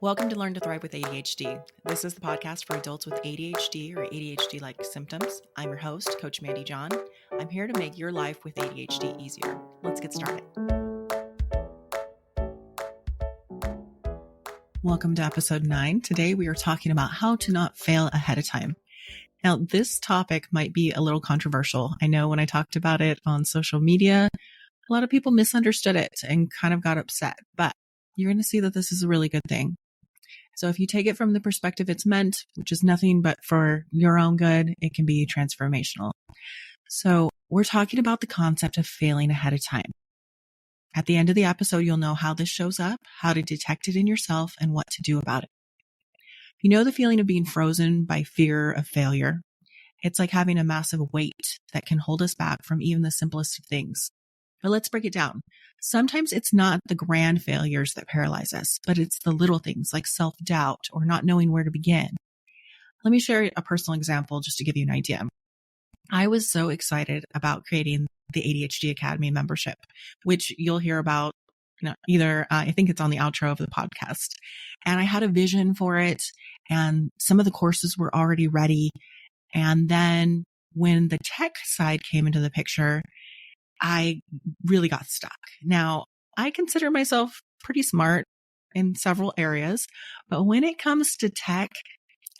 Welcome to Learn to Thrive with ADHD. This is the podcast for adults with ADHD or ADHD-like symptoms. I'm your host, Coach Mandy John. I'm here to make your life with ADHD easier. Let's get started. Welcome to episode 9. Today we are talking about how to not fail ahead of time. Now, this topic might be a little controversial. I know when I talked about it on social media, a lot of people misunderstood it and kind of got upset, but you're going to see that this is a really good thing. So if you take it from the perspective it's meant, which is nothing but for your own good, it can be transformational. So we're talking about the concept of failing ahead of time. At the end of the episode, you'll know how this shows up, how to detect it in yourself, and what to do about it. You know the feeling of being frozen by fear of failure? It's like having a massive weight that can hold us back from even the simplest of things. But let's break it down. Sometimes it's not the grand failures that paralyze us, but it's the little things like self-doubt or not knowing where to begin. Let me share a personal example just to give you an idea. I was so excited about creating the ADHD Academy membership, which you'll hear about either, I think it's on the outro of the podcast. And I had a vision for it, and some of the courses were already ready. And then when the tech side came into the picture, I really got stuck. Now, I consider myself pretty smart in several areas, but when it comes to tech,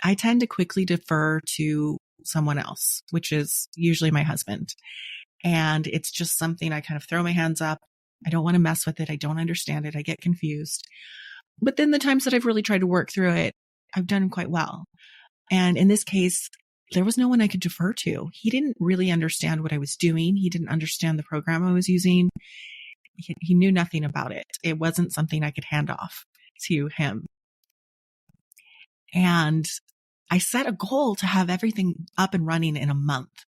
I tend to quickly defer to someone else, which is usually my husband. And it's just something I kind of throw my hands up. I don't want to mess with it. I don't understand it. I get confused. But then the times that I've really tried to work through it, I've done quite well. And in this case, there was no one I could defer to. He didn't really understand what I was doing. He didn't understand the program I was using. He knew nothing about it. It wasn't something I could hand off to him. And I set a goal to have everything up and running in a month.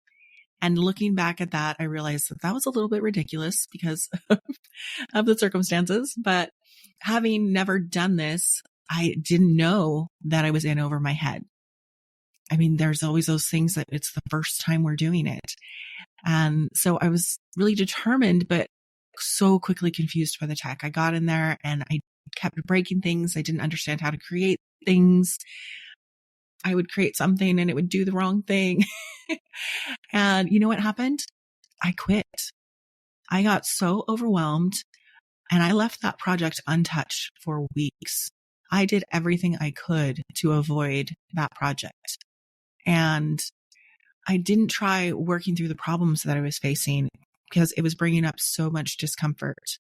And looking back at that, I realized that was a little bit ridiculous because of the circumstances. But having never done this, I didn't know that I was in over my head. I mean, there's always those things that it's the first time we're doing it. And so I was really determined, but so quickly confused by the tech. I got in there and I kept breaking things. I didn't understand how to create things. I would create something and it would do the wrong thing. And you know what happened? I quit. I got so overwhelmed and I left that project untouched for weeks. I did everything I could to avoid that project. And I didn't try working through the problems that I was facing because it was bringing up so much discomfort.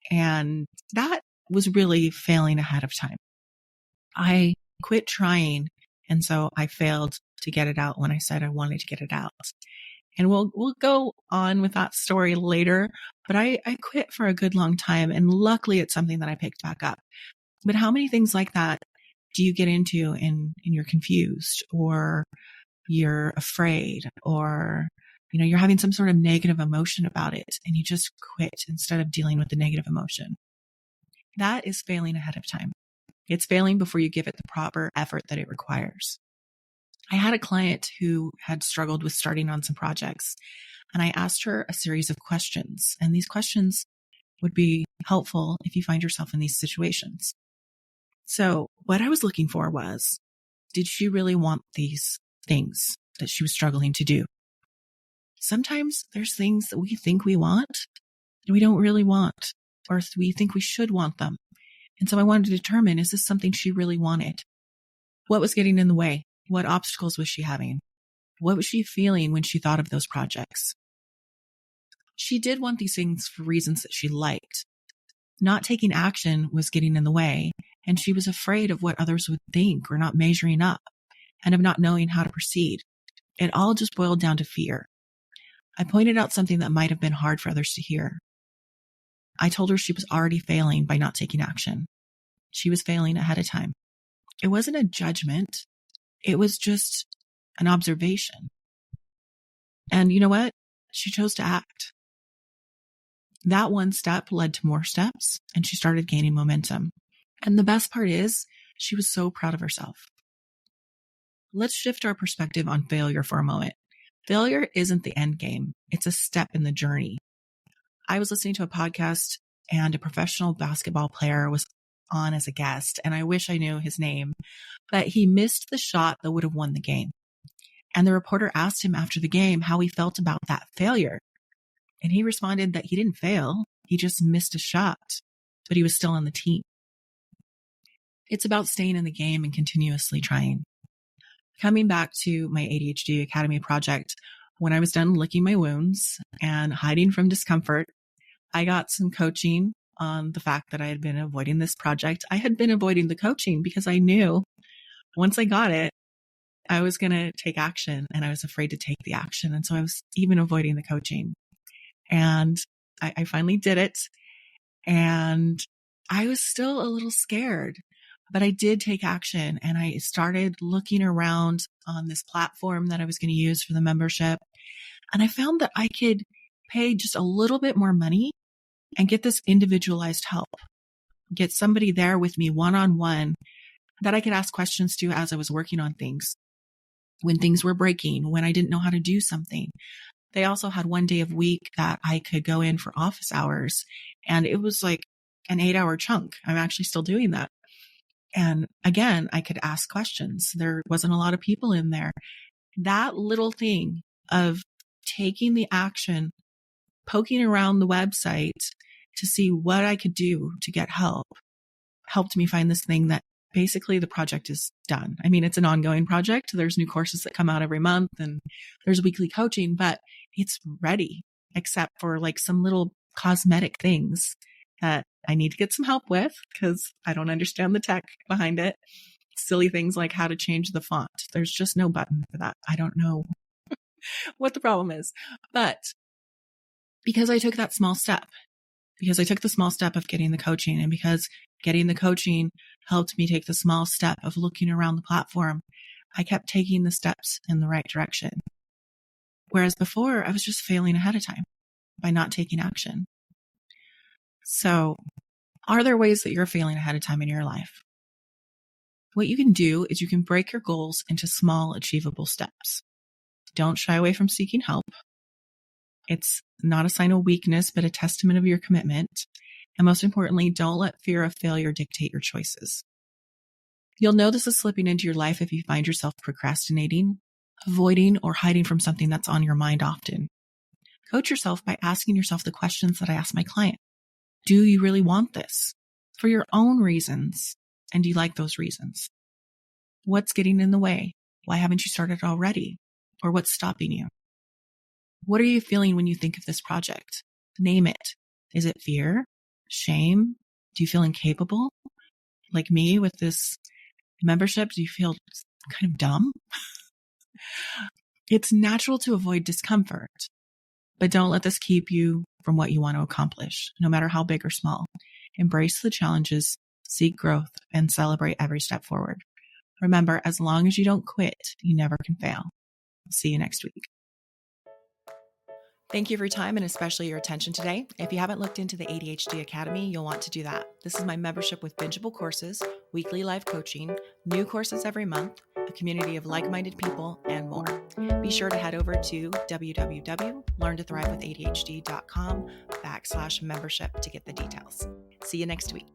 And that was really failing ahead of time. I quit trying. And so I failed to get it out when I said I wanted to get it out. And we'll go on with that story later. But I quit for a good long time. And luckily it's something that I picked back up. But how many things like that do you get into and you're confused or you're afraid or, you're having some sort of negative emotion about it and you just quit instead of dealing with the negative emotion? That is failing ahead of time. It's failing before you give it the proper effort that it requires. I had a client who had struggled with starting on some projects, and I asked her a series of questions. And these questions would be helpful if you find yourself in these situations. So what I was looking for was, did she really want these things that she was struggling to do? Sometimes there's things that we think we want and we don't really want, or we think we should want them. And so I wanted to determine, is this something she really wanted? What was getting in the way? What obstacles was she having? What was she feeling when she thought of those projects? She did want these things for reasons that she liked. Not taking action was getting in the way, and she was afraid of what others would think or not measuring up and of not knowing how to proceed. It all just boiled down to fear. I pointed out something that might have been hard for others to hear. I told her she was already failing by not taking action. She was failing ahead of time. It wasn't a judgment. It was just an observation. And you know what? She chose to act. That one step led to more steps, and she started gaining momentum. And the best part is, she was so proud of herself. Let's shift our perspective on failure for a moment. Failure isn't the end game. It's a step in the journey. I was listening to a podcast and a professional basketball player was on as a guest, and I wish I knew his name, but he missed the shot that would have won the game. And the reporter asked him after the game how he felt about that failure. And he responded that he didn't fail. He just missed a shot, but he was still on the team. It's about staying in the game and continuously trying. Coming back to my ADHD Academy project, when I was done licking my wounds and hiding from discomfort, I got some coaching on the fact that I had been avoiding this project. I had been avoiding the coaching because I knew once I got it, I was going to take action, and I was afraid to take the action. And so I was even avoiding the coaching. And I finally did it. And I was still a little scared, but I did take action, and I started looking around on this platform that I was going to use for the membership. And I found that I could pay just a little bit more money and get this individualized help, get somebody there with me one-on-one that I could ask questions to as I was working on things, when things were breaking, when I didn't know how to do something. They also had one day of week that I could go in for office hours, and it was like an 8-hour chunk. I'm actually still doing that. And again, I could ask questions. There wasn't a lot of people in there. That little thing of taking the action, poking around the website to see what I could do to get help, helped me find this thing that basically the project is done. I mean, it's an ongoing project. There's new courses that come out every month, and there's weekly coaching, but it's ready, except for like some little cosmetic things that I need to get some help with because I don't understand the tech behind it. Silly things like how to change the font. There's just no button for that. I don't know what the problem is. But because I took that small step, because I took the small step of getting the coaching, and because getting the coaching helped me take the small step of looking around the platform, I kept taking the steps in the right direction. Whereas before, I was just failing ahead of time by not taking action. So, are there ways that you're failing ahead of time in your life? What you can do is you can break your goals into small, achievable steps. Don't shy away from seeking help. It's not a sign of weakness, but a testament of your commitment. And most importantly, don't let fear of failure dictate your choices. You'll know this is slipping into your life if you find yourself procrastinating, avoiding, or hiding from something that's on your mind often. Coach yourself by asking yourself the questions that I ask my client. Do you really want this? For your own reasons. And do you like those reasons? What's getting in the way? Why haven't you started already? Or what's stopping you? What are you feeling when you think of this project? Name it. Is it fear? Shame? Do you feel incapable? Like me with this membership, do you feel kind of dumb? It's natural to avoid discomfort, but don't let this keep you from what you want to accomplish, no matter how big or small. Embrace the challenges, seek growth, and celebrate every step forward. Remember, as long as you don't quit, you never can fail. See you next week. Thank you for your time and especially your attention today. If you haven't looked into the ADHD Academy, you'll want to do that. This is my membership with bingeable courses, weekly live coaching, new courses every month, a community of like-minded people, and more. Be sure to head over to www.learntothrivewithadhd.com/membership to get the details. See you next week.